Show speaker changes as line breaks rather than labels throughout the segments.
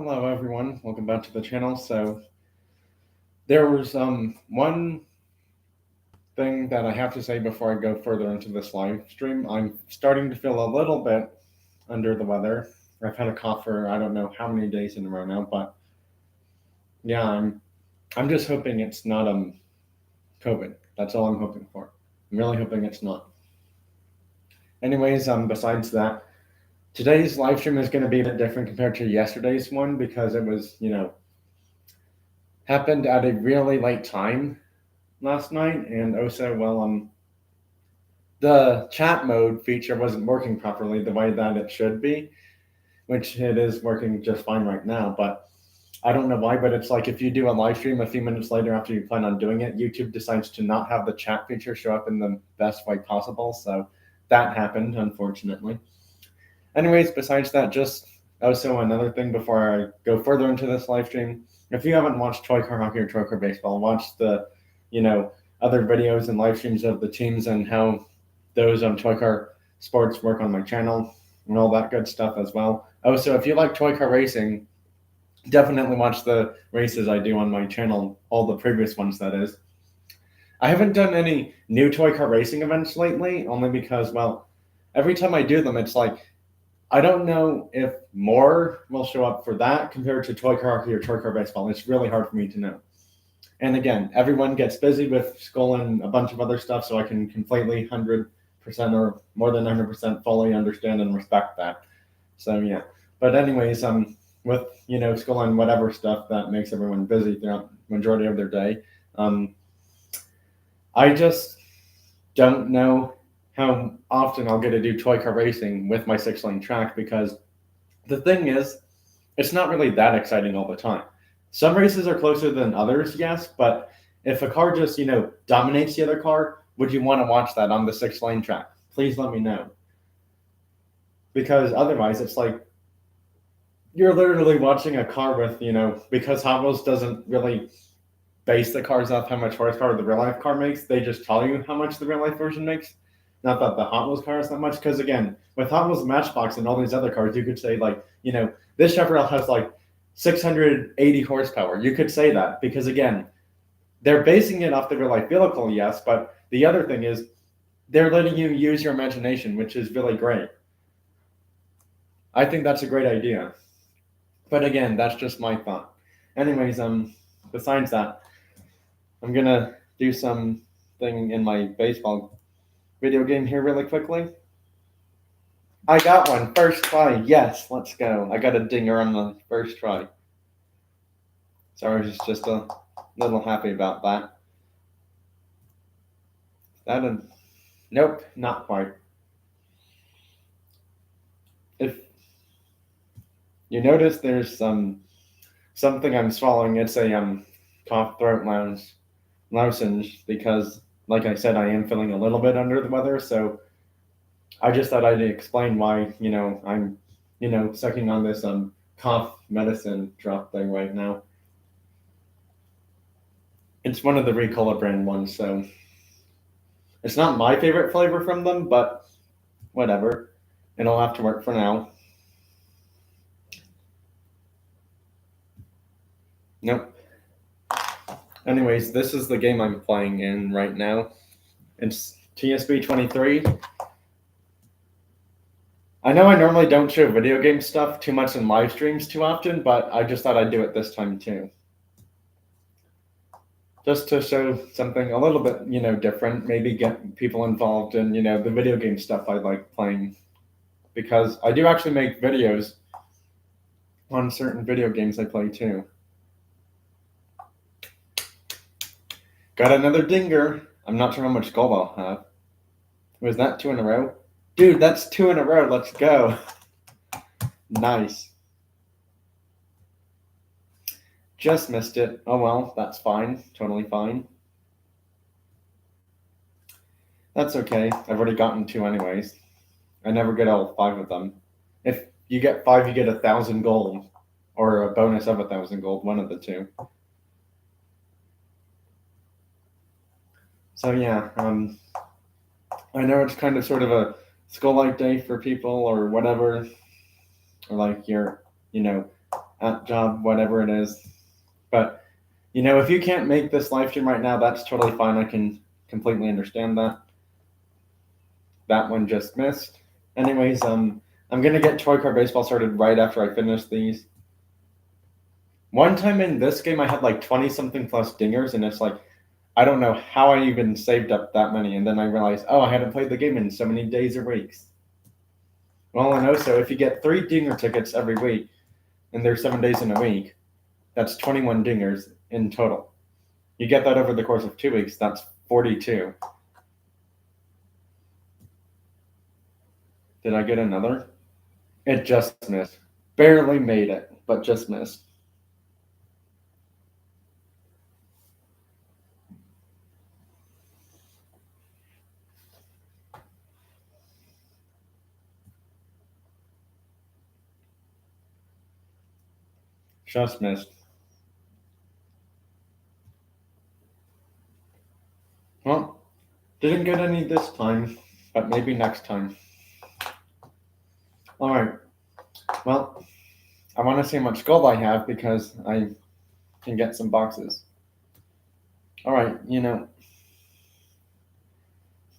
Hello everyone, welcome back to the channel. So there was one thing that I have to say before I go further into this live stream. I'm starting to feel a little bit under the weather. I've had a cough for I don't know how many days in a row now, but yeah, I'm just hoping it's not COVID. That's all I'm hoping for. I'm really hoping it's not. Anyways, besides that, today's live stream is going to be a bit different compared to yesterday's one because it was, happened at a really late time last night, and also, the chat mode feature wasn't working properly the way that it should be, which it is working just fine right now. But I don't know why, but it's like if you do a live stream a few minutes later after you plan on doing it, YouTube decides to not have the chat feature show up in the best way possible. So that happened, unfortunately. Anyways, besides that, just also another thing before I go further into this live stream. If you haven't watched Toy Car Hockey or Toy Car Baseball, watch the, other videos and live streams of the teams and how those Toy Car Sports work on my channel and all that good stuff as well. Also, if you like Toy Car Racing, definitely watch the races I do on my channel, all the previous ones, that is. I haven't done any new Toy Car Racing events lately, only because, every time I do them, it's like, I don't know if more will show up for that compared to Toy Car Hockey or Toy Car Baseball. It's really hard for me to know. And again, everyone gets busy with school and a bunch of other stuff, so I can completely 100% or more than 100% fully understand and respect that. So yeah. But anyways, with school and whatever stuff that makes everyone busy throughout the majority of their day, I just don't know how often I'll get to do Toy Car Racing with my 6-lane track, because the thing is, it's not really that exciting all the time. Some races are closer than others, yes, but if a car just, dominates the other car, would you want to watch that on the 6-lane track? Please let me know. Because otherwise, it's like you're literally watching a car with, because Hot Wheels doesn't really base the cars off how much horsepower the real life car makes, they just tell you how much the real life version makes. Not that the Hot Wheels car is that much, because again, with Hot Wheels Matchbox and all these other cars, you could say like, this Chevrolet has like 680 horsepower. You could say that because again, they're basing it off the real life vehicle, yes, but the other thing is they're letting you use your imagination, which is really great. I think that's a great idea. But again, that's just my thought. Anyways, besides that, I'm gonna do something in my baseball video game here really quickly. I got one first try. Yes, let's go. I got a dinger on the first try. So I was just a little happy about that. Nope, not quite. If you notice, there's something I'm swallowing. It's a cough throat lozenge because, like I said, I am feeling a little bit under the weather. So I just thought I'd explain why I'm sucking on this cough medicine drop thing right now. It's one of the Ricola brand ones, so it's not my favorite flavor from them, but whatever. It'll have to work for now. Nope. Anyways, this is the game I'm playing in right now. It's TSB 23. I know I normally don't show video game stuff too much in live streams too often, but I just thought I'd do it this time too. Just to show something a little bit, different, maybe get people involved in, the video game stuff I like playing. Because I do actually make videos on certain video games I play too. Got another dinger. I'm not sure how much gold I'll have. Was that 2 in a row? Dude, that's 2 in a row. Let's go. Nice. Just missed it. Oh well, that's fine. Totally fine. That's okay. I've already gotten 2 anyways. I never get all 5 of them. If you get 5, you get 1,000 gold. Or a bonus of 1,000 gold, one of the two. So yeah, I know it's kind of sort of a school-like day for people or whatever. Or like you're, at job, whatever it is. But if you can't make this live stream right now, that's totally fine. I can completely understand that. That one just missed. Anyways, I'm gonna get Toy Car Baseball started right after I finish these. One time in this game, I had like 20 something plus dingers, and it's like, I don't know how I even saved up that many. And then I realized, I hadn't played the game in so many days or weeks. Well, and also, if you get 3 dinger tickets every week, and there's 7 days in a week, that's 21 dingers in total. You get that over the course of 2 weeks, that's 42. Did I get another? It just missed. Barely made it, but just missed. Just missed. Well, didn't get any this time, but maybe next time. All right. Well, I want to see how much gold I have because I can get some boxes. All right, I'm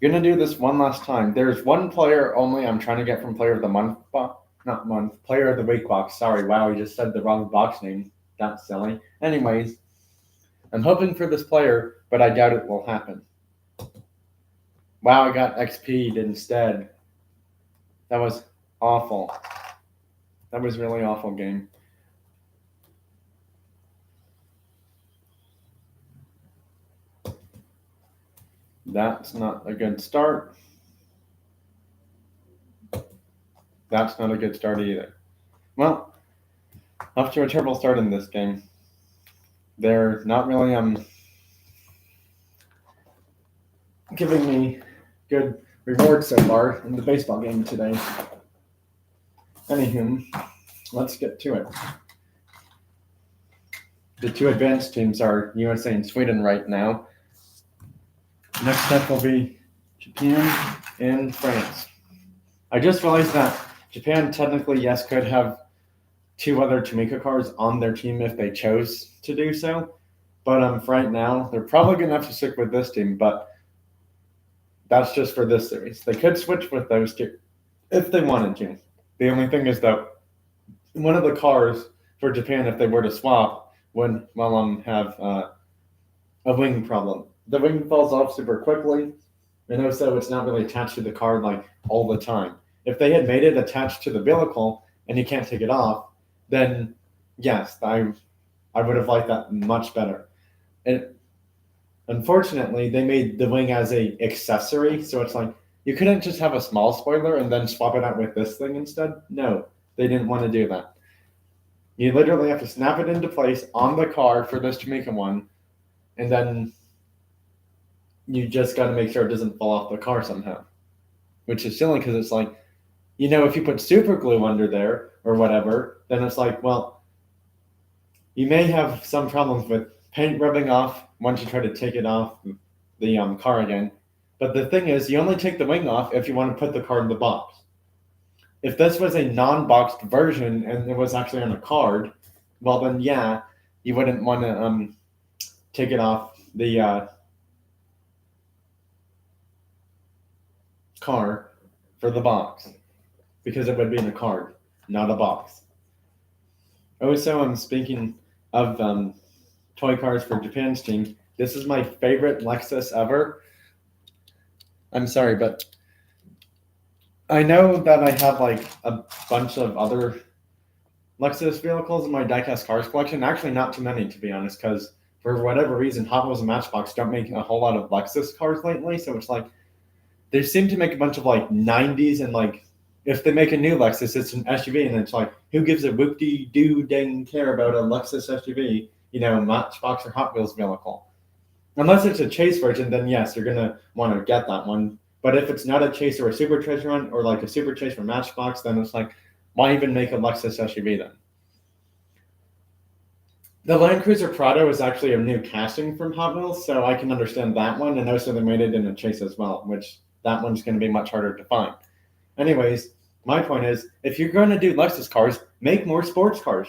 gonna do this one last time. There's one player only I'm trying to get from Player of the Month box, not month, Player of the Week box. Sorry, wow, I just said the wrong box name. That's silly. Anyways, I'm hoping for this player, but I doubt it will happen. Wow, I got XP'd instead. That was awful. That was really awful game. That's not a good start. That's not a good start either. Well, off to a terrible start in this game. They're not really giving me good rewards so far in the baseball game today. Anywho, let's get to it. The 2 advanced teams are USA and Sweden right now. Next up will be Japan and France. I just realized that Japan technically, yes, could have 2 other Tamika cards on their team if they chose to do so. But for right now, they're probably going to have to stick with this team, but that's just for this series. They could switch with those 2 if they wanted to. The only thing is that one of the cars for Japan, if they were to swap, would have a wing problem. The wing falls off super quickly, and also it's not really attached to the card like all the time. If they had made it attached to the vehicle and you can't take it off, then yes, I would have liked that much better. And unfortunately, they made the wing as a accessory, so it's like you couldn't just have a small spoiler and then swap it out with this thing instead. No, they didn't want to do that. You literally have to snap it into place on the card for this Jamaican one, and then you just got to make sure it doesn't fall off the car somehow, which is silly because it's like, if you put super glue under there or whatever, then it's like, well, you may have some problems with paint rubbing off once you try to take it off the car again. But the thing is, you only take the wing off if you want to put the card in the box. If this was a non-boxed version and it was actually on a card, well then yeah, you wouldn't want to take it off the car for the box because it would be in a card, not a box. Also, I'm speaking of toy cars for Japan's team. This is my favorite Lexus ever. I'm sorry, but I know that I have like a bunch of other Lexus vehicles in my diecast cars collection. Actually, not too many, to be honest, because for whatever reason, Hot Wheels and Matchbox don't make a whole lot of Lexus cars lately. So it's like they seem to make a bunch of like 90s, and like if they make a new Lexus, it's an SUV, and it's like, who gives a whoop-de-doo dang care about a Lexus SUV, Matchbox or Hot Wheels vehicle? Unless it's a chase version, then yes, you're going to want to get that one. But if it's not a chase or a super chase run, or like a super chase for Matchbox, then it's like, why even make a Lexus SUV then? The Land Cruiser Prado is actually a new casting from Hot Wheels, so I can understand that one, and also they made it in a chase as well, which that one's going to be much harder to find. Anyways, my point is, if you're going to do Lexus cars, make more sports cars.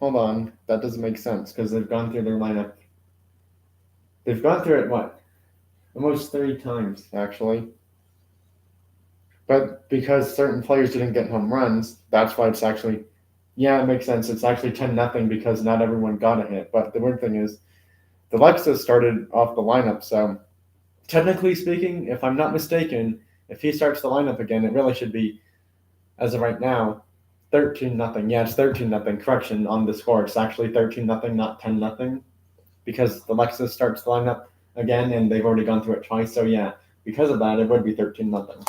hold on. That doesn't make sense because they've gone through their lineup. They've gone through it, what? Almost 3 times, actually. But because certain players didn't get home runs, that's why it's actually, yeah, it makes sense. It's actually 10-0 because not everyone got a hit. But the weird thing is, the Lexus started off the lineup, so technically speaking, if I'm not mistaken, if he starts the lineup again, it really should be, as of right now, 13-0. Yeah, it's 13-0. Correction on the score. It's actually 13-0, not 10-0, because the Lexus starts the lineup again, and they've already gone through it twice. So yeah, because of that, it would be 13-0.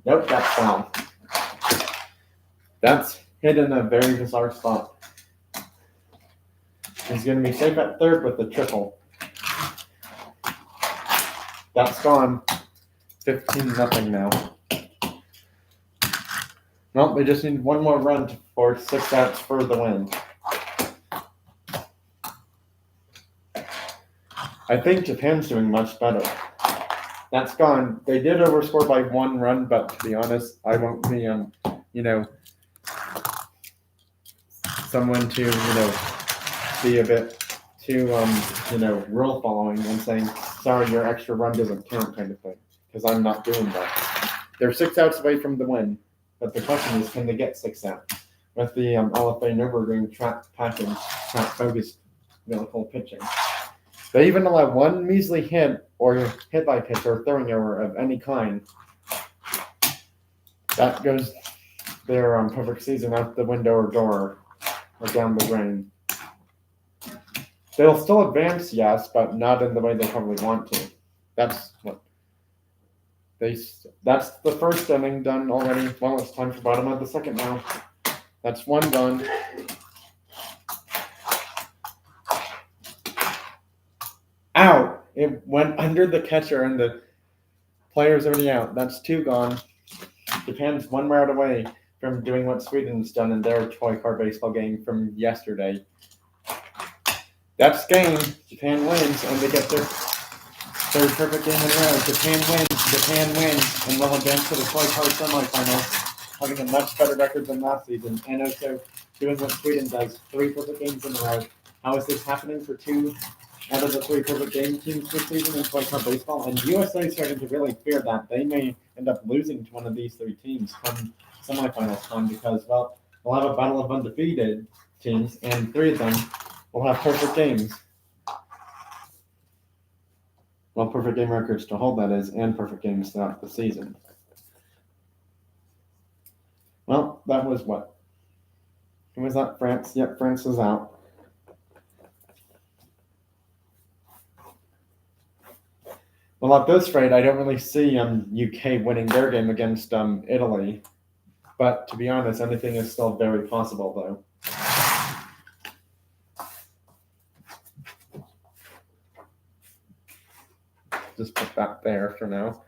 Nope, that's foul. That's hit in a very bizarre spot. He's going to be safe at third with the triple. That's gone. 15-0 now. Well, they just need one more run for 6 outs for the win. I think Japan's doing much better. That's gone. They did overscore by 1 run, but to be honest, I won't be, someone to, be a bit too, rule following and saying, sorry, your extra run doesn't count kind of thing, because I'm not doing that. They're 6 outs away from the win, but the question is, can they get 6 outs? With the LFA Nürburgring track package, track focused medical pitching. They even allow 1 measly hit or hit by pitch or throwing error of any kind. That goes their perfect season out the window or door or down the drain. They'll still advance, yes, but not in the way they probably want to. That's the first inning done already. Well, it's time for bottom of the second now. That's 1 gone. Out! It went under the catcher and the player's already out. That's 2 gone. Japan's 1 round away from doing what Sweden's done in their toy car baseball game from yesterday. That's game. Japan wins, and they get their 3rd perfect game in a row. Japan wins, and will advance to the toy car semifinals, having a much better record than last season, and also doing what Sweden does, 3 perfect games in a row. How is this happening for 2 out of the 3 perfect game teams this season in toy car baseball? And USA is starting to really fear that they may end up losing to one of these 3 teams come semifinals time because, well, we'll have a battle of undefeated teams, and 3 of them will have perfect games. Well, perfect game records to hold, that is, and perfect games throughout the season. Well, that was what? Who was that? France? Yep, France is out. Well, at this rate, I don't really see UK winning their game against Italy. But to be honest, anything is still very possible, though. Just put that there for now.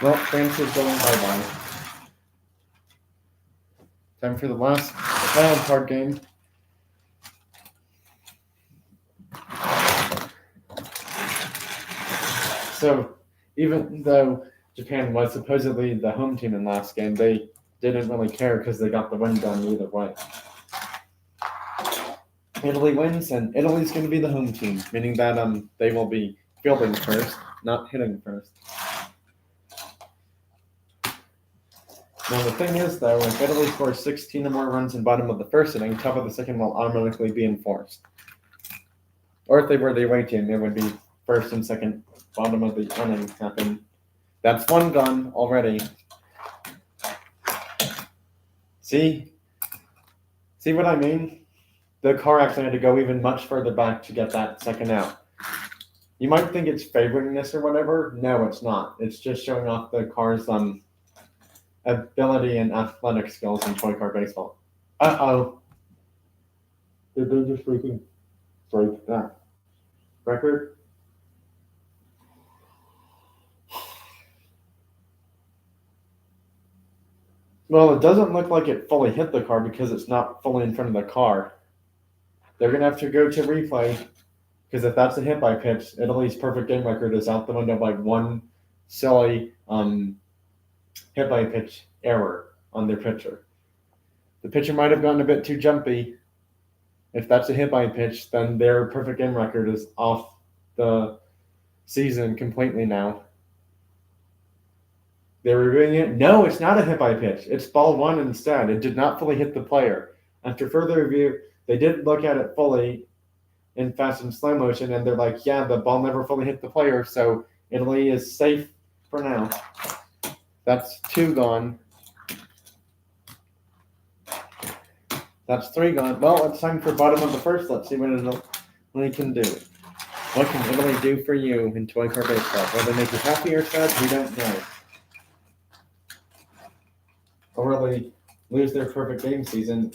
Well, France is going bye-bye. Time for the last wild card game. So, even though Japan was supposedly the home team in last game, they didn't really care because they got the win done either way. Italy wins, and Italy's going to be the home team, meaning that they will be fielding first, not hitting first. Now the thing is, though, if Italy scores 16 or more runs in bottom of the first inning, top of the second will automatically be enforced. Or if they were the away team, it would be first and second, bottom of the inning happen. That's 1 gone already. See what I mean? The car actually had to go even much further back to get that second out. You might think it's favoring this or whatever. No, it's not. It's just showing off the car's ability and athletic skills in toy car baseball. Uh-oh. Did they just freaking break that record? Well, it doesn't look like it fully hit the car because it's not fully in front of the car. They're going to have to go to replay because if that's a hit by pitch, Italy's perfect game record is out the window by 1 silly hit by pitch error on their pitcher. The pitcher might have gotten a bit too jumpy. If that's a hit by pitch, then their perfect game record is off the season completely now. They were reviewing it. No, it's not a hit by pitch. It's ball one instead. It did not fully hit the player. After further review, they did look at it fully in fast and slow motion, and they're like, yeah, the ball never fully hit the player, so Italy is safe for now. That's 2 gone. That's 3 gone. Well, it's time for bottom of the first. Let's see what Italy can do. What can Italy do for you in Toy Car Baseball? Will they make you happy or sad? We don't know. Or will they lose their perfect game season?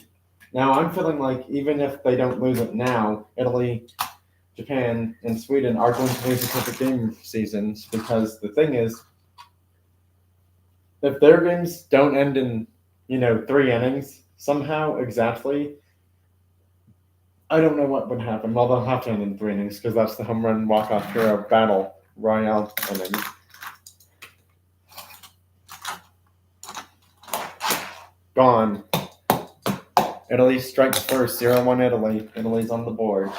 Now, I'm feeling like even if they don't lose it now, Italy, Japan, and Sweden are going to lose the perfect game seasons, because the thing is, if their games don't end in, 3 innings, somehow, exactly, I don't know what would happen. Well, they'll have to end in 3 innings, because that's the home run walk-off hero battle royale inning. Gone. Italy strikes first, 0-1 Italy. Italy's on the board.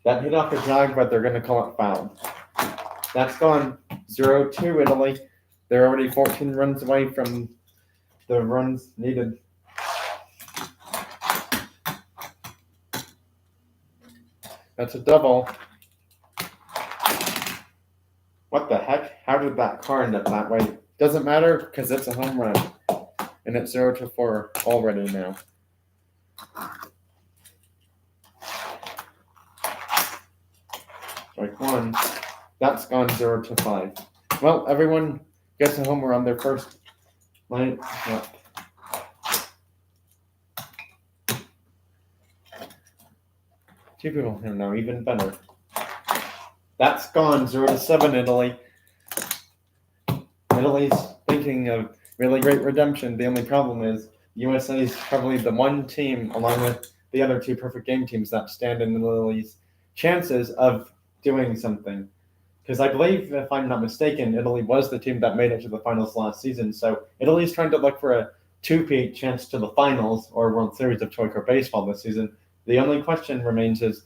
That hit off a drag, but they're going to call it foul. That's gone, 0-2 Italy. They're already 14 runs away from the runs needed. That's a double. What the heck? How did that car end up that way? Doesn't matter, because it's a home run. And it's 0-4 already now. Strike 1. That's gone 0-5. Well, everyone gets a homer on their first line up. Two people here now, even better. That's gone 0-7 Italy. Italy's thinking of really great redemption. The only problem is USA is probably the one team, along with the other 2 perfect game teams, that stand in Italy's chances of doing something. Because I believe, if I'm not mistaken, Italy was the team that made it to the finals last season. So Italy's trying to look for a 2-peat chance to the finals or World Series of Toy Car Baseball this season. The only question remains is,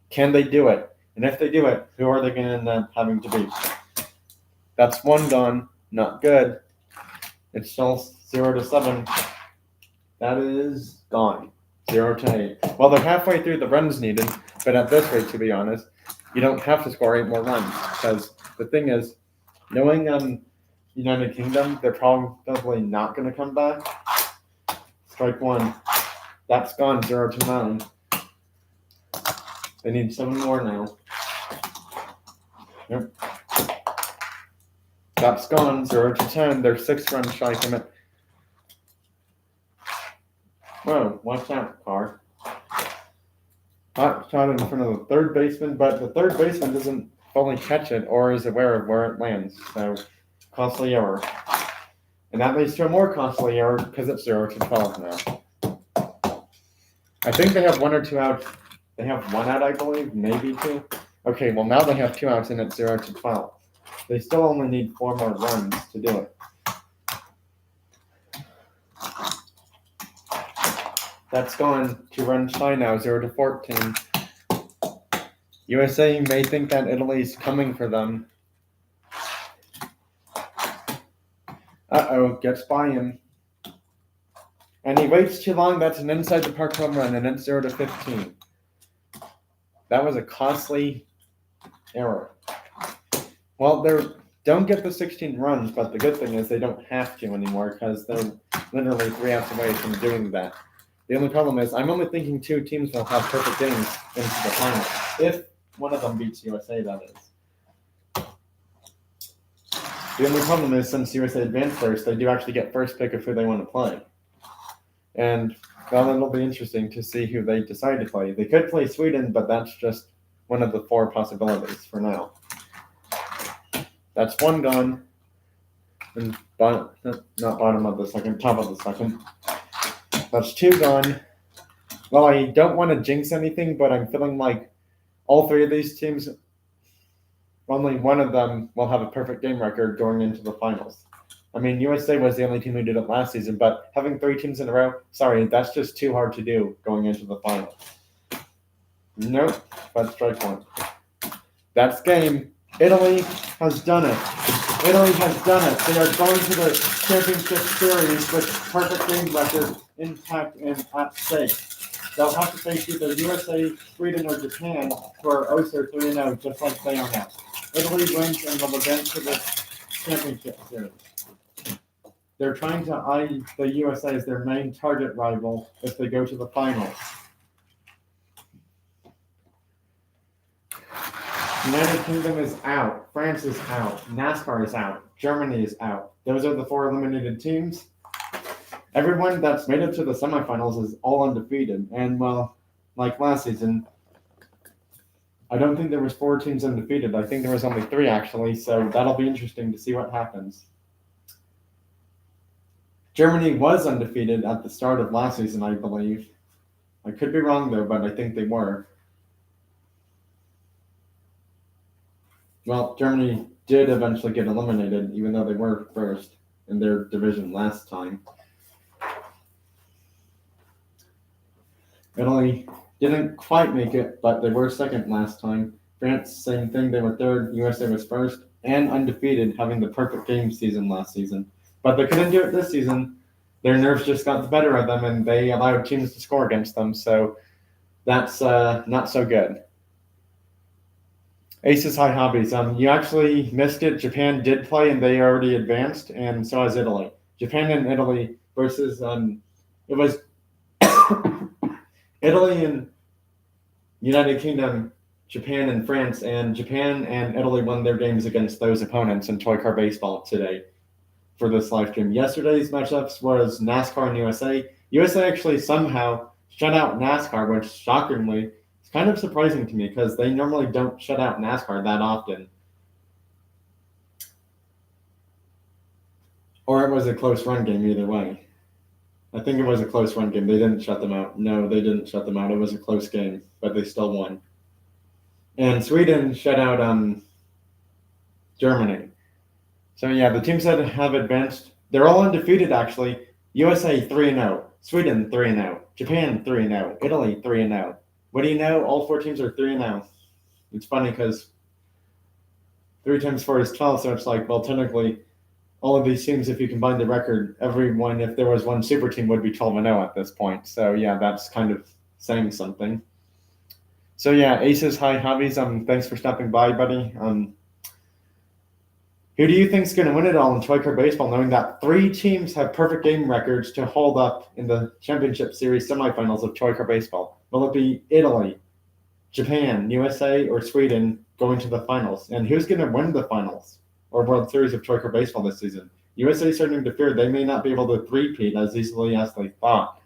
can they do it? And if they do it, who are they going to end up having to beat? That's 1 gone. Not good. It's still 0-7. That is gone. 0-8. Well, they're halfway through the runs needed, but at this rate, to be honest, you don't have to score 8 more runs, because the thing is, knowing United Kingdom, they're probably not going to come back. Strike 1. That's gone 0-9. They need 7 more now. Yep. That's gone 0-10. They're 6 runs shy from it. Whoa, watch out, car. Hot shot in front of the third baseman, but the third baseman doesn't fully catch it or is aware of where it lands. So, costly error. And that leads to a more costly error because it's 0-12 now. I think they have 1 or 2 outs. They have 1 out, I believe, maybe 2. Okay, well now they have 2 outs and it's 0-12. They still only need 4 more runs to do it. That's gone 2 runs shy now, 0-14. USA may think that Italy's coming for them. Uh-oh, gets by him. And he waits too long. That's an inside the park home run, and it's 0-15. That was a costly error. Well, they don't get the 16 runs, but the good thing is they don't have to anymore because they're literally 3 outs away from doing that. The only problem is I'm only thinking 2 teams will have perfect games into the final. If one of them beats USA, that is. The only problem is since USA advanced first, they do actually get first pick of who they want to play. And, well, it'll be interesting to see who they decide to play. They could play Sweden, but that's just one of the 4 possibilities for now. That's 1 gone. And not bottom of the second, top of the second. That's 2 gone. Well, I don't want to jinx anything, but I'm feeling like all 3 of these teams, only one of them will have a perfect game record going into the finals. I mean, USA was the only team who did it last season, but having 3 teams in a row, sorry, that's just too hard to do going into the final. Nope, but strike one. That's game. Italy has done it. Italy has done it. They are going to the championship series with perfect game record intact and at stake. They'll have to face either USA, Sweden, or Japan, who are also 3-0, just like they are now. Italy wins and will advance to the championship series. They're trying to eye the USA as their main target rival if they go to the finals. United Kingdom is out. France is out. NASCAR is out. Germany is out. Those are the 4 eliminated teams. Everyone that's made it to the semifinals is all undefeated. And, well, like last season, I don't think there was 4 teams undefeated. I think there was only 3, actually. So that'll be interesting to see what happens. Germany was undefeated at the start of last season, I believe. I could be wrong, though, but I think they were. Well, Germany did eventually get eliminated, even though they were first in their division last time. Italy didn't quite make it, but they were second last time. France, same thing, they were third. USA was first and undefeated, having the perfect game season last season. But they couldn't do it this season. Their nerves just got the better of them, and they allowed teams to score against them, so that's not so good. Aces High Hobbies. You actually missed it. Japan did play, and they already advanced, and so has Italy. Japan and Italy versus it was Italy and United Kingdom, Japan and France, and Japan and Italy won their games against those opponents in Toy Car Baseball today for this live stream. Yesterday's matchups was NASCAR and USA. USA actually somehow shut out NASCAR, which shockingly, it's kind of surprising to me because they normally don't shut out NASCAR that often. Or it was a close run game either way. I think it was a close run game. They didn't shut them out. No, they didn't shut them out. It was a close game, but they still won. And Sweden shut out Germany. So yeah, the teams that have advanced, they're all undefeated actually. USA 3-0, Sweden 3-0, Japan 3-0, Italy 3-0. What do you know? All 4 teams are 3-0. It's funny because 3 times 4 is 12, so it's like, well, technically, all of these teams, if you combine the record, everyone, if there was one super team, would be 12-0 at this point. So yeah, that's kind of saying something. So yeah, Aces High Hobbies. Thanks for stopping by, buddy. Who do you think is going to win it all in Toy Car Baseball, knowing that 3 teams have perfect game records to hold up in the Championship Series semifinals of Toy Car Baseball? Will it be Italy, Japan, USA, or Sweden going to the finals? And who's going to win the finals or World Series of Toy Car Baseball this season? USA is starting to fear they may not be able to three-peat as easily as they thought,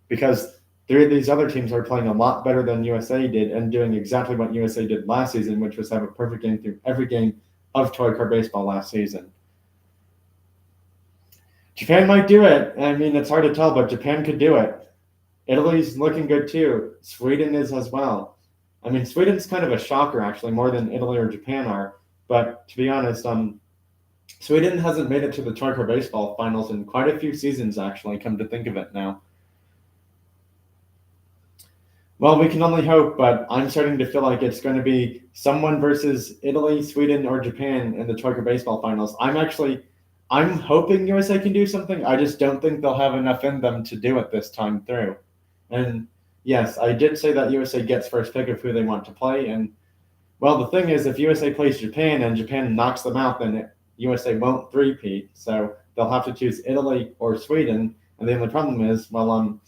because 3 of these other teams are playing a lot better than USA did and doing exactly what USA did last season, which was have a perfect game through every game of Toy Car Baseball last season. Japan might do it. I mean, it's hard to tell, but Japan could do it. Italy's looking good too. Sweden is as well. I mean, Sweden's kind of a shocker, actually, more than Italy or Japan are. But to be honest, Sweden hasn't made it to the Toy Car Baseball finals in quite a few seasons, actually, come to think of it now. Well, we can only hope, but I'm starting to feel like it's going to be someone versus Italy, Sweden, or Japan in the Toy Car Baseball finals. I'm hoping USA can do something. I just don't think they'll have enough in them to do it this time through. And yes, I did say that USA gets first pick of who they want to play. And well, the thing is, if USA plays Japan and Japan knocks them out, then USA won't three-peat. So they'll have to choose Italy or Sweden. And the only problem is, well,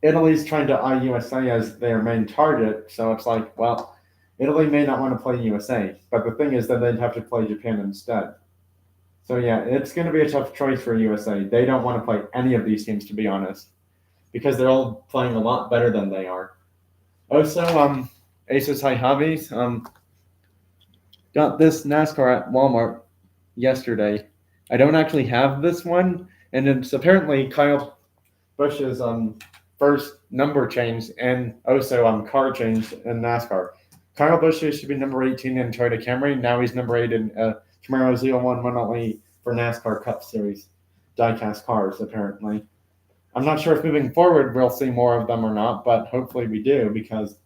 Italy's trying to eye USA as their main target, so it's like, well, Italy may not want to play USA, but the thing is that they'd have to play Japan instead. So yeah, it's going to be a tough choice for USA. They don't want to play any of these teams, to be honest, because they're all playing a lot better than they are. Also, Aces High Hobbies, got this NASCAR at Walmart yesterday. I don't actually have this one, and it's apparently Kyle Busch's first number change and also car change in NASCAR. Kyle Busch used to be number 18 in Toyota Camry. Now he's number 8 in Camaro Z01 Model E for NASCAR Cup Series diecast cars, apparently. I'm not sure if moving forward we'll see more of them or not, but hopefully we do, because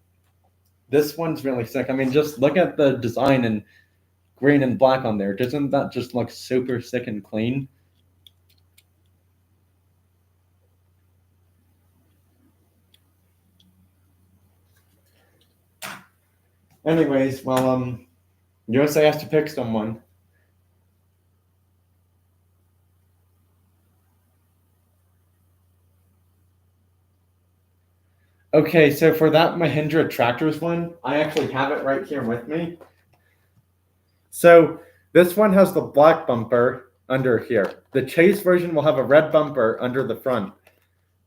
this one's really sick. I mean, just look at the design in green and black on there. Doesn't that just look super sick and clean? Anyways, well, USA has to pick someone. Okay, so for that Mahindra Tractors one, I actually have it right here with me. So this one has the black bumper under here. The Chase version will have a red bumper under the front.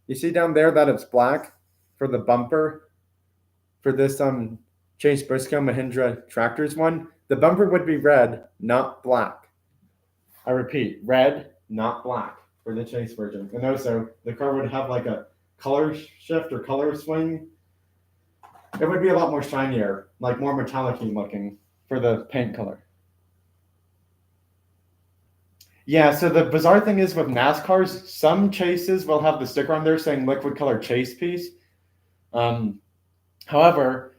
You see down there that it's black for the bumper for this Chase Briscoe Mahindra Tractors one. The bumper would be red, not black. I repeat, red, not black for the Chase version. And also, the car would have like a color shift or color swing. It would be a lot more shinier, like more metallic-y looking for the paint color. Yeah, so the bizarre thing is with NASCARs, some chases will have the sticker on there saying liquid color chase piece. However,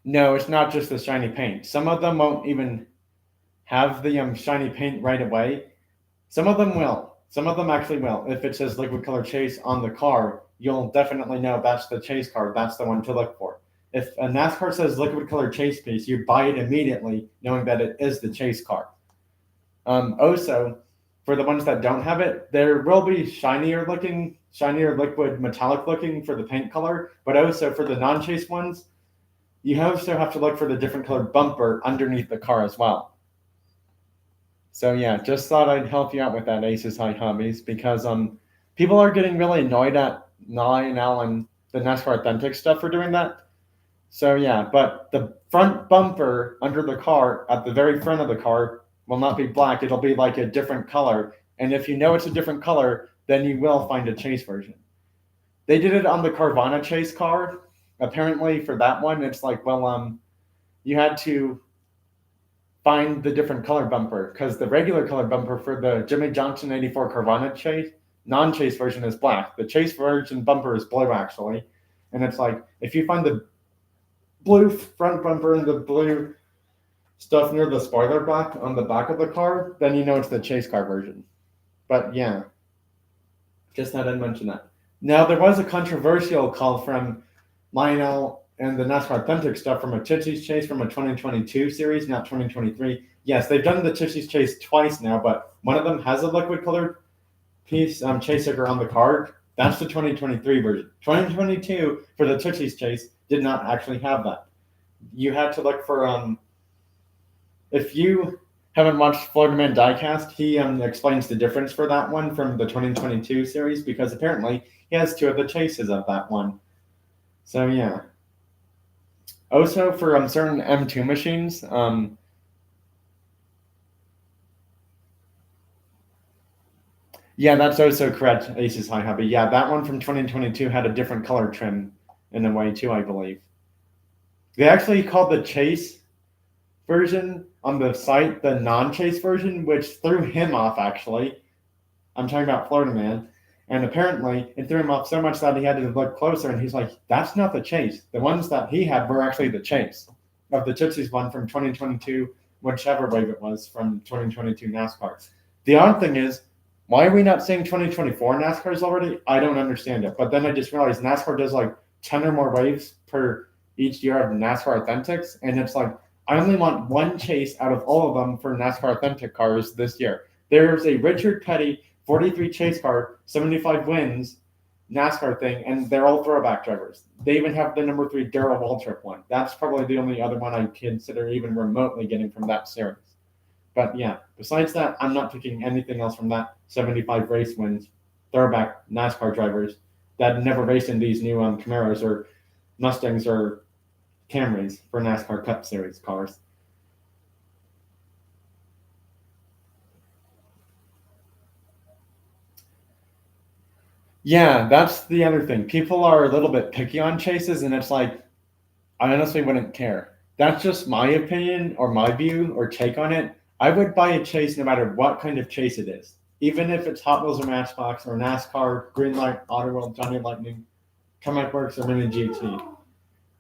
no, it's not just the shiny paint. Some of them won't even have the shiny paint right away. Some of them will. Some of them actually will. If it says liquid color chase on the car, you'll definitely know that's the chase car. That's the one to look for. If a NASCAR says liquid color chase piece, you buy it immediately, knowing that it is the chase car. Also, for the ones that don't have it, there will be shinier liquid metallic looking for the paint color, but also for the non-chase ones, you also have to look for the different colored bumper underneath the car as well. So yeah, just thought I'd help you out with that, Aces High Hobbies, because people are getting really annoyed at now and the NASCAR Authentic stuff for doing that. So yeah, but the front bumper under the car, at the very front of the car, will not be black. It'll be like a different color. And if you know it's a different color, then you will find a Chase version. They did it on the Carvana Chase car. Apparently for that one, it's like, well, you had to find the different color bumper, because the regular color bumper for the Jimmy Johnson 84 Carvana Chase, non-Chase version is black. The Chase version bumper is blue, actually. And it's like, if you find the blue front bumper and the blue stuff near the spoiler back on the back of the car, then you know it's the chase car version. But yeah, just thought I'd mention that. Now, there was a controversial call from Lionel and the NASCAR Authentic stuff from a Chichy's Chase from a 2022 series, not 2023. Yes, they've done the Chichy's Chase twice now, but one of them has a liquid colored piece chase sticker on the card. That's the 2023 version. 2022 for the Chichy's Chase did not actually have that. You had to look for if you haven't watched Florida Man Diecast, he explains the difference for that one from the 2022 series, because apparently he has two of the chases of that one. So yeah. Also for certain M2 machines, yeah, that's also correct, Aces High Hobby. Yeah, that one from 2022 had a different color trim in a way too, I believe. They actually called the Chase version on the site the non-chase version, which threw him off, actually. I'm talking about Florida Man. And apparently it threw him off so much that he had to look closer, and he's like, that's not the chase. The ones that he had were actually the chase of the Gypsies one from 2022, whichever wave it was from 2022 NASCAR. The odd thing is, why are we not seeing 2024 NASCARs already? I don't understand it. But then I just realized NASCAR does like 10 or more waves per each year of NASCAR Authentics, and it's like, I only want one chase out of all of them for NASCAR Authentic cars this year. There's a Richard Petty 43 chase car, 75 wins NASCAR thing, and they're all throwback drivers. They even have the number 3 Darrell Waltrip one. That's probably the only other one I consider even remotely getting from that series. But yeah, besides that, I'm not picking anything else from that 75 race wins throwback NASCAR drivers that never raced in these new Camaros or Mustangs or Camrys for NASCAR Cup Series cars. Yeah, that's the other thing. People are a little bit picky on chases, and it's like, I honestly wouldn't care. That's just my opinion or my view or take on it. I would buy a chase no matter what kind of chase it is. Even if it's Hot Wheels or Matchbox or NASCAR, Greenlight, Autoworld, Johnny Lightning, Comic Works, or Mini GT.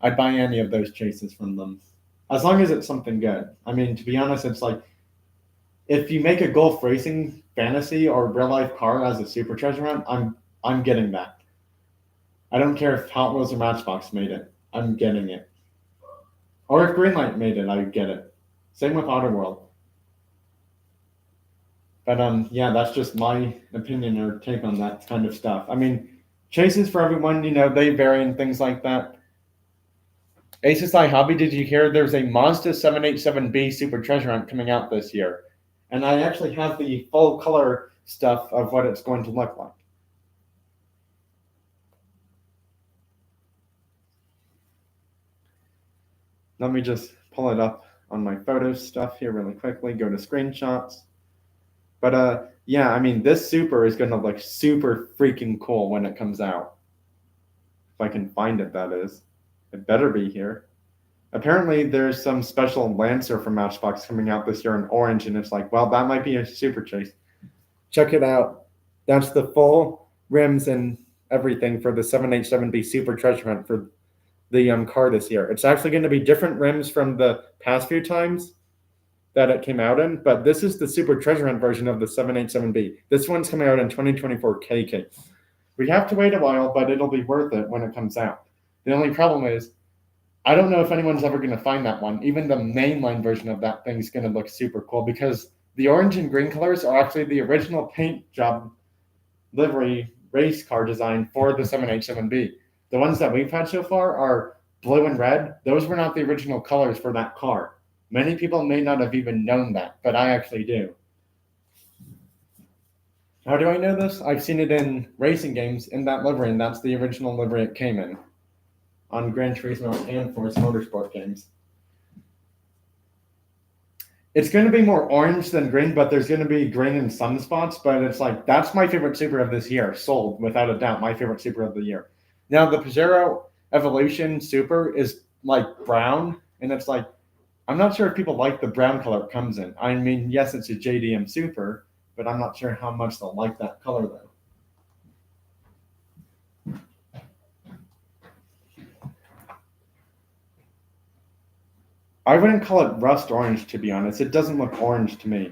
I'd buy any of those chases from them. As long as it's something good. I mean, to be honest, it's like if you make a golf racing fantasy or real life car as a super treasure hunt, I'm getting that. I don't care if Hot Wheels or Matchbox made it. I'm getting it. Or if Greenlight made it, I get it. Same with Autoworld. But yeah, that's just my opinion or take on that kind of stuff. I mean, chases for everyone, they vary and things like that. Aces High Hobby, did you hear there's a Mazda 787B Super Treasure Hunt coming out this year? And I actually have the full color stuff of what it's going to look like. Let me just pull it up on my photo stuff here really quickly, go to screenshots. But yeah, I mean, this Super is going to look super freaking cool when it comes out. If I can find it, that is. It better be here. Apparently, there's some special Lancer from Matchbox coming out this year in orange, and it's like, well, that might be a super chase. Check it out. That's the full rims and everything for the 787B Super Treasure Hunt for the car this year. It's actually going to be different rims from the past few times that it came out in, but this is the Super Treasure Hunt version of the 787B. This one's coming out in 2024 KK. We have to wait a while, but it'll be worth it when it comes out. The only problem is, I don't know if anyone's ever going to find that one. Even the mainline version of that thing's going to look super cool because the orange and green colors are actually the original paint job livery race car design for the 787B. The ones that we've had so far are blue and red. Those were not the original colors for that car. Many people may not have even known that, but I actually do. How do I know this? I've seen it in racing games in that livery, and that's the original livery it came in on Gran Turismo and Forza Motorsport games. It's going to be more orange than green, but there's going to be green in some spots. But it's like, that's my favorite Super of this year, sold without a doubt, my favorite Super of the year. Now, the Pajero Evolution Super is like brown, and it's like, I'm not sure if people like the brown color it comes in. I mean, yes, it's a JDM Super, but I'm not sure how much they'll like that color, though. I wouldn't call it rust orange, to be honest. It doesn't look orange to me.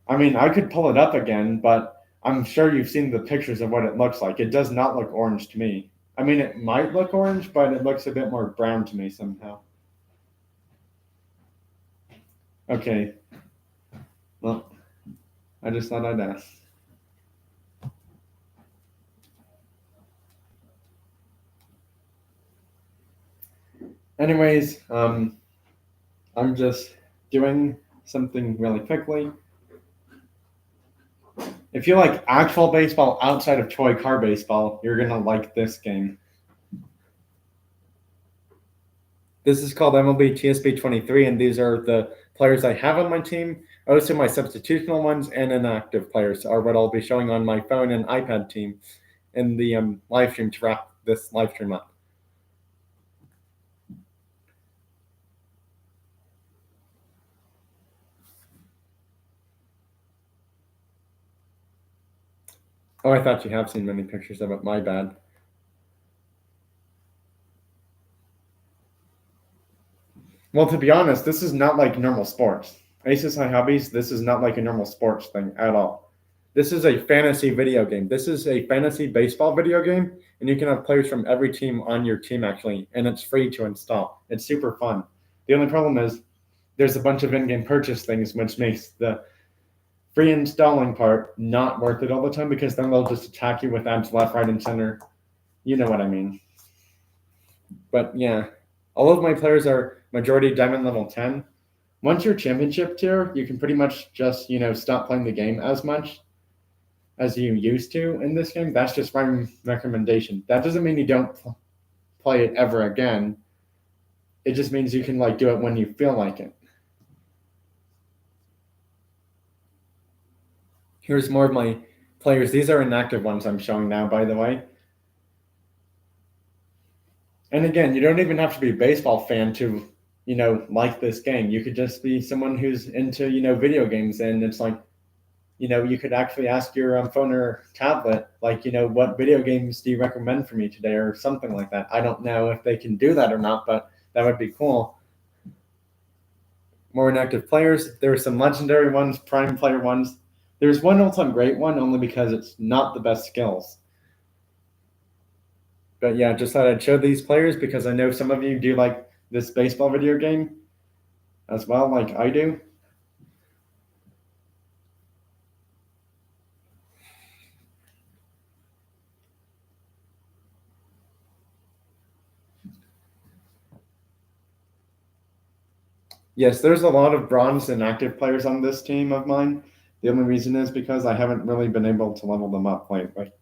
I mean, I could pull it up again, but I'm sure you've seen the pictures of what it looks like. It does not look orange to me. I mean, it might look orange, but it looks a bit more brown to me somehow. Okay. Well, I just thought I'd ask. Anyways, I'm just doing something really quickly. If you like actual baseball outside of toy car baseball, you're going to like this game. This is called MLB TSB 23, and these are the players I have on my team. Also, my substitutional ones and inactive players are what I'll be showing on my phone and iPad team in the live stream to wrap this live stream up. Oh, I thought you have seen many pictures of it. My bad. Well, to be honest, this is not like normal sports. Aces High Hobbies, this is not like a normal sports thing at all. This is a fantasy video game. This is a fantasy baseball video game, and you can have players from every team on your team, actually, and it's free to install. It's super fun. The only problem is there's a bunch of in-game purchase things, which makes the free installing part not worth it all the time because then they'll just attack you with ads left, right, and center. You know what I mean. But yeah, all of my players are majority diamond level 10. Once you're championship tier, you can pretty much just, stop playing the game as much as you used to in this game. That's just my recommendation. That doesn't mean you don't play it ever again. It just means you can do it when you feel like it. Here's more of my players. These are inactive ones I'm showing now, by the way. And again, you don't even have to be a baseball fan to, like this game. You could just be someone who's into, video games, and it's like, you could actually ask your phone or tablet, like, what video games do you recommend for me today, or something like that. I don't know if they can do that or not, but that would be cool. More inactive players. There are some legendary ones, prime player ones. There's one all-time great one, only because it's not the best skills. But yeah, just thought I'd show these players because I know some of you do like this baseball video game as well, like I do. Yes, there's a lot of bronze and active players on this team of mine. The only reason is because I haven't really been able to level them up lately.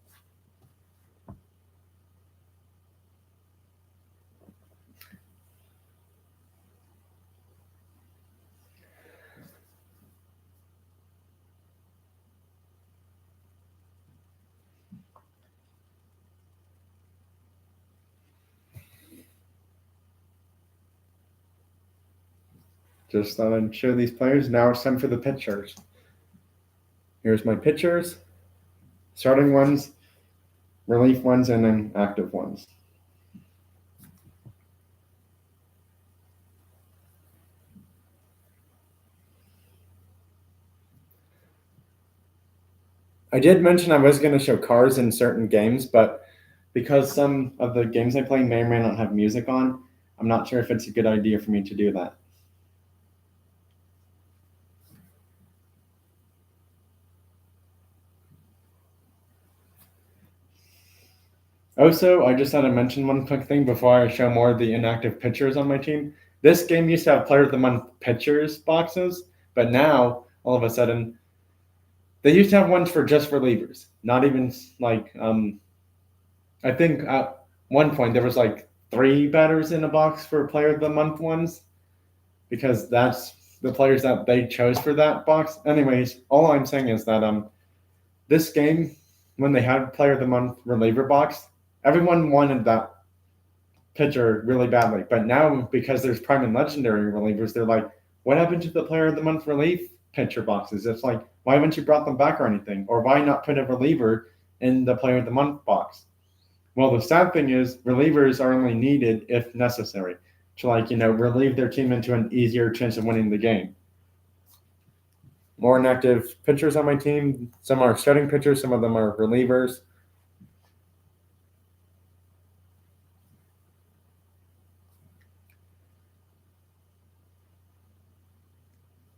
Just thought I'd show these players. Now it's time for the pitchers. Here's my pitchers, starting ones, relief ones, and then active ones. I did mention I was going to show cars in certain games, but because some of the games I play may or may not have music on, I'm not sure if it's a good idea for me to do that. Also, I just had to mention one quick thing before I show more of the inactive pitchers on my team. This game used to have Player of the Month pitchers boxes, but now, all of a sudden, they used to have ones for just relievers. Not even like, I think at one point there was like 3 batters in a box for Player of the Month ones, because that's the players that they chose for that box. Anyways, all I'm saying is that this game, when they had Player of the Month reliever box, everyone wanted that pitcher really badly. But now, because there's prime and legendary relievers, they're like, what happened to the Player of the Month relief pitcher boxes? It's like, why haven't you brought them back or anything? Or why not put a reliever in the Player of the Month box? Well, the sad thing is, relievers are only needed if necessary to, like, relieve their team into an easier chance of winning the game. More inactive pitchers on my team. Some are starting pitchers, some of them are relievers.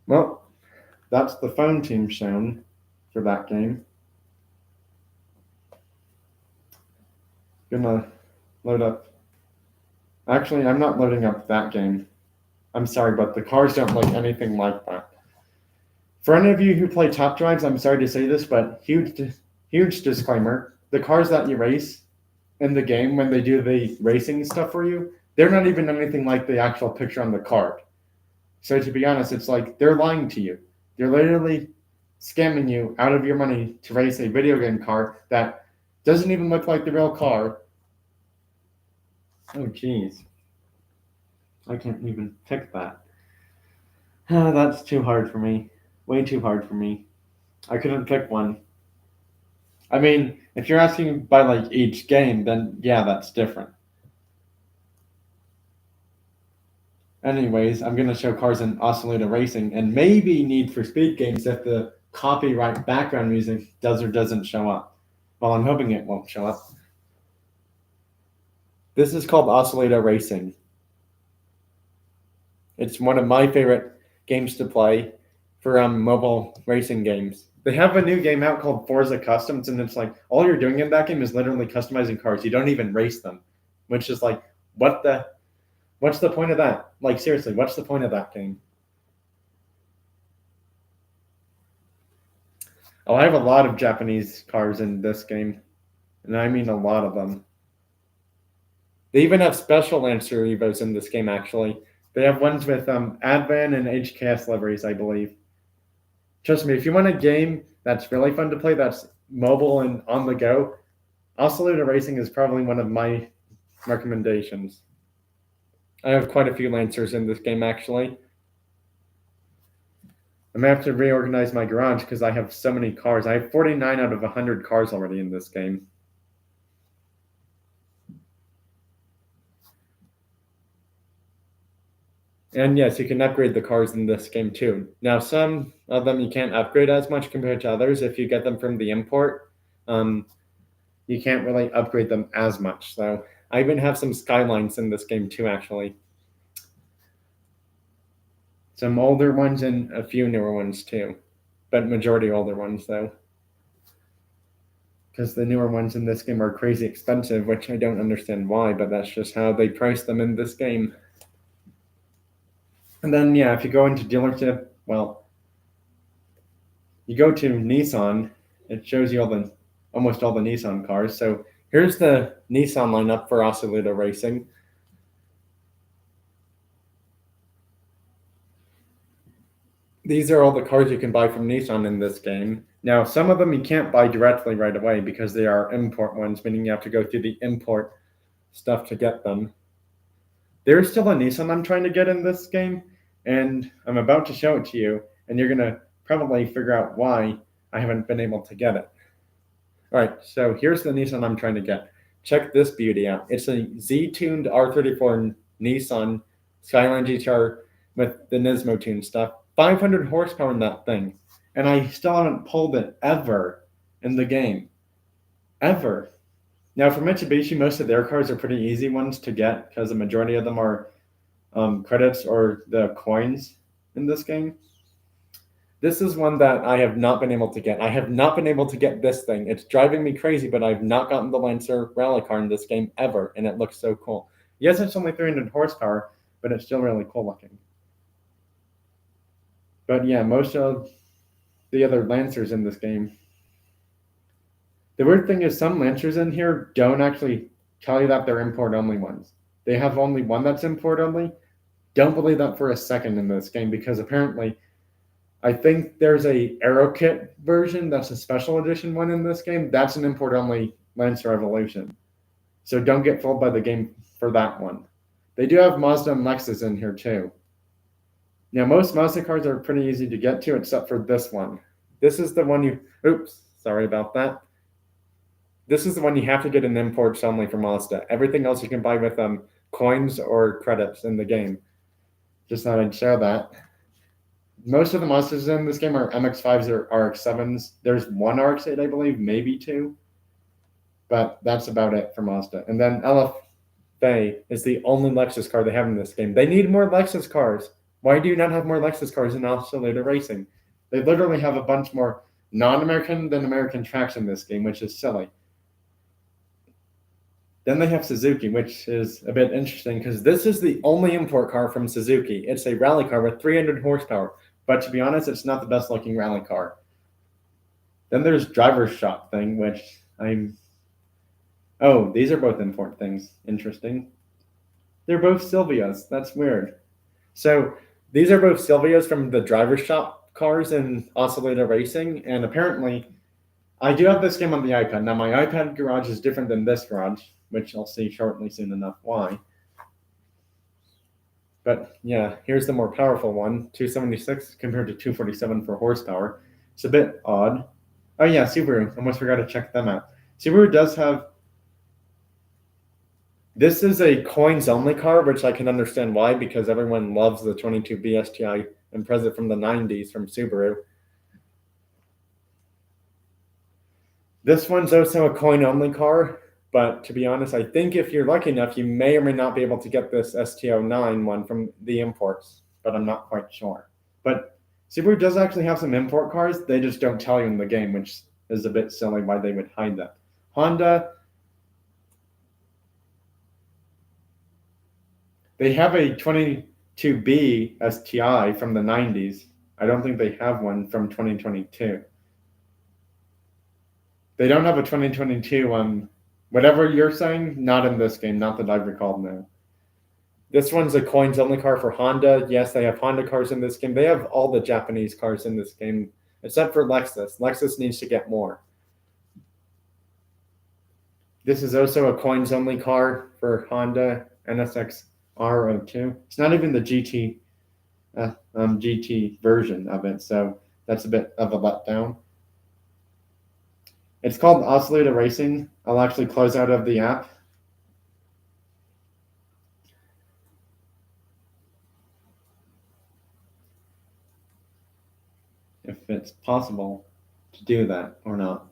Well, that's the phone team shown for that game. Gonna load up. Actually, I'm not loading up that game. I'm sorry, but the cars don't look anything like that. For any of you who play top drives, I'm sorry to say this, but huge disclaimer: the cars that you race in the game, when they do the racing stuff for you, they're not even anything like the actual picture on the card. So to be honest, it's like they're lying to you. They're literally scamming you out of your money to race a video game car that doesn't even look like the real car. Oh, jeez. I can't even pick that. That's too hard for me. Way too hard for me. I couldn't pick one. I mean, if you're asking by like each game, then yeah, that's different. Anyways, I'm going to show cars in Oscillator Racing and maybe Need for Speed games if the copyright background music does or doesn't show up. Well, I'm hoping it won't show up. This is called Oscillator Racing. It's one of my favorite games to play for mobile racing games. They have a new game out called Forza Customs, and it's like all you're doing in that game is literally customizing cars. You don't even race them, which is like, what's the point of that? Like, seriously, what's the point of that game? Oh, I have a lot of Japanese cars in this game, and I mean a lot of them. They even have special Lancer Evos in this game, actually. They have ones with Advan and HKS liveries, I believe. Trust me, if you want a game that's really fun to play, that's mobile and on the go, Oscillator Racing is probably one of my recommendations. I have quite a few Lancers in this game, actually. I'm going to have to reorganize my garage because I have so many cars. I have 49 out of 100 cars already in this game. And yes, you can upgrade the cars in this game too. Now, some of them you can't upgrade as much compared to others. If you get them from the import, you can't really upgrade them as much. So I even have some Skylines in this game too, actually. Some older ones and a few newer ones too, but majority older ones though. Because the newer ones in this game are crazy expensive, which I don't understand why, but that's just how they price them in this game. And then, yeah, if you go into dealership, well, you go to Nissan, it shows you almost all the Nissan cars. So here's the Nissan lineup for Oscillator Racing. These are all the cars you can buy from Nissan in this game. Now, some of them you can't buy directly right away because they are import ones, meaning you have to go through the import stuff to get them. There's still a Nissan I'm trying to get in this game, and I'm about to show it to you, and you're going to probably figure out why I haven't been able to get it. All right, so here's the Nissan I'm trying to get. Check this beauty out. It's a Z-tuned R34 Nissan Skyline GTR with the Nismo tuned stuff. 500 horsepower in that thing. And I still haven't pulled it ever in the game. Ever. Now, for Mitsubishi, most of their cars are pretty easy ones to get because the majority of them are credits or the coins in this game. This is one that I have not been able to get. I have not been able to get this thing. It's driving me crazy, but I've not gotten the Lancer rally car in this game ever, and it looks so cool. Yes, it's only 300 horsepower, but it's still really cool looking. But yeah, most of the other Lancers in this game. The weird thing is some Lancers in here don't actually tell you that they're import-only ones. They have only one that's import-only. Don't believe that for a second in this game because apparently I think there's a Aero Kit version that's a special edition one in this game. That's an import-only Lancer Evolution. So don't get fooled by the game for that one. They do have Mazda and Lexus in here too. Now, most Mazda cars are pretty easy to get to except for this one. This is the one you... Oops, sorry about that. This is the one you have to get in imports only for Mazda. Everything else you can buy with coins or credits in the game. Just thought I'd share that. Most of the Mazdas in this game are MX-5s or RX-7s. There's one RX-8, I believe, maybe two. But that's about it for Mazda. And then LFA is the only Lexus car they have in this game. They need more Lexus cars. Why do you not have more Lexus cars in Oscillator Racing? They literally have a bunch more non-American than American tracks in this game, which is silly. Then they have Suzuki, which is a bit interesting because this is the only import car from Suzuki. It's a rally car with 300 horsepower, but to be honest, it's not the best looking rally car. Then there's Driver's Shop thing, which Oh, these are both import things. Interesting. They're both Silvias. That's weird. So these are both Silvias from the Driver's Shop cars in Oscillator Racing, and apparently I do have this game on the iPad. Now, my iPad garage is different than this garage, which I'll see shortly soon enough why. But yeah, here's the more powerful one, 276 compared to 247 for horsepower. It's a bit odd. Oh yeah, Subaru. Almost forgot to check them out. Subaru does have... This is a coins-only car, which I can understand why, because everyone loves the 22B STI Impreza from the 90s from Subaru. This one's also a coin-only car, but to be honest, I think if you're lucky enough, you may or may not be able to get this ST09 one from the imports, but I'm not quite sure. But Subaru does actually have some import cars. They just don't tell you in the game, which is a bit silly why they would hide that. Honda, they have a 22B STI from the 90s. I don't think they have one from 2022. They don't have a 2022 whatever you're saying, not in this game, not that I've recalled now. This one's a coins-only car for Honda. Yes, they have Honda cars in this game. They have all the Japanese cars in this game, except for Lexus. Lexus needs to get more. This is also a coins only car for Honda NSX R02. It's not even the GT version of it, so that's a bit of a letdown. It's called Oscillator Racing. I'll actually close out of the app. If it's possible to do that or not.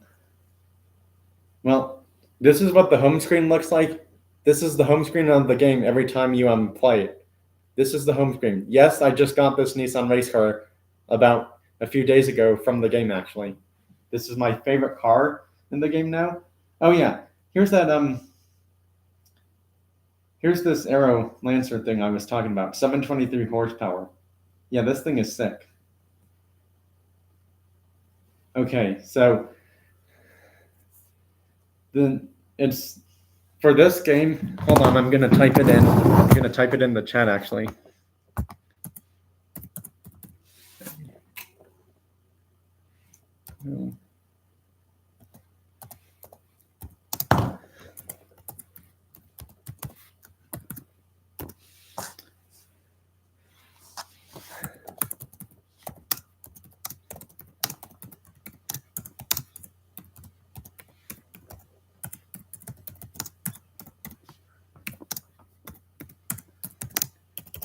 Well, this is what the home screen looks like. This is the home screen of the game every time you play it. This is the home screen. Yes, I just got this Nissan race car about a few days ago from the game, actually. This is my favorite car in the game now. Oh yeah, here's that here's this Aero Lancer thing I was talking about. 723 horsepower. Yeah, this thing is sick. Okay, so then it's for this game. Hold on, I'm gonna type it in. I'm gonna type it in the chat actually.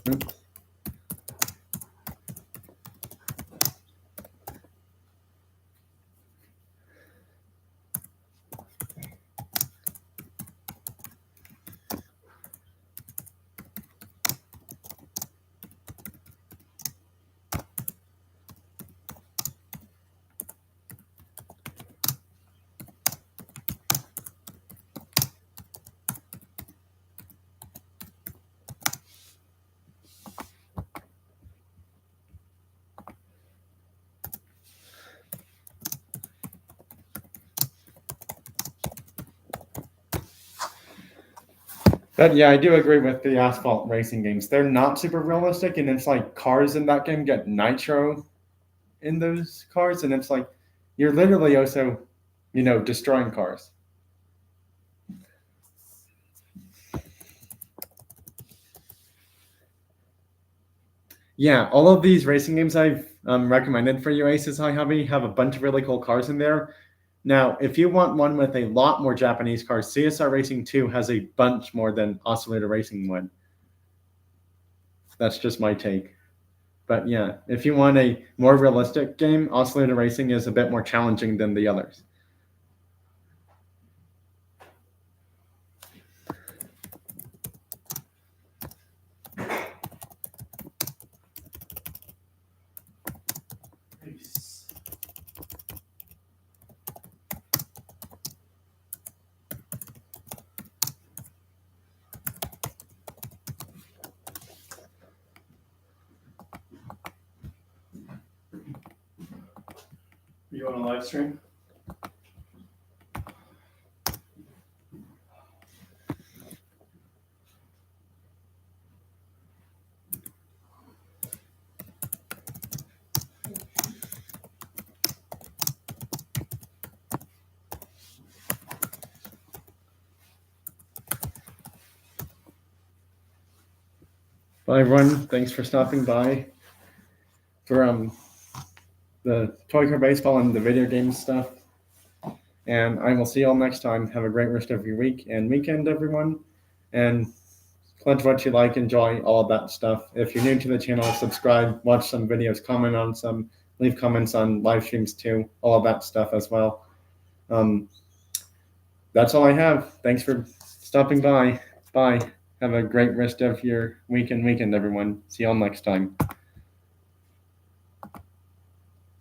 Oops. But yeah, I do agree with the asphalt racing games. They're not super realistic, and it's like cars in that game get nitro in those cars, and it's like you're literally also, destroying cars. Yeah, all of these racing games I've recommended for you, Aces High Hobby, have a bunch of really cool cars in there. Now, if you want one with a lot more Japanese cars, CSR Racing 2 has a bunch more than Oscillator Racing would. That's just my take. But yeah, if you want a more realistic game, Oscillator Racing is a bit more challenging than the others. You want a live stream? Bye, everyone. Thanks for stopping by for the toy car baseball and the video game stuff. And I will see you all next time. Have a great rest of your week and weekend, everyone. And pledge what you like, enjoy all of that stuff. If you're new to the channel, subscribe, watch some videos, comment on some, leave comments on live streams too, all of that stuff as well. That's all I have. Thanks for stopping by. Bye. Have a great rest of your week and weekend, everyone. See you all next time.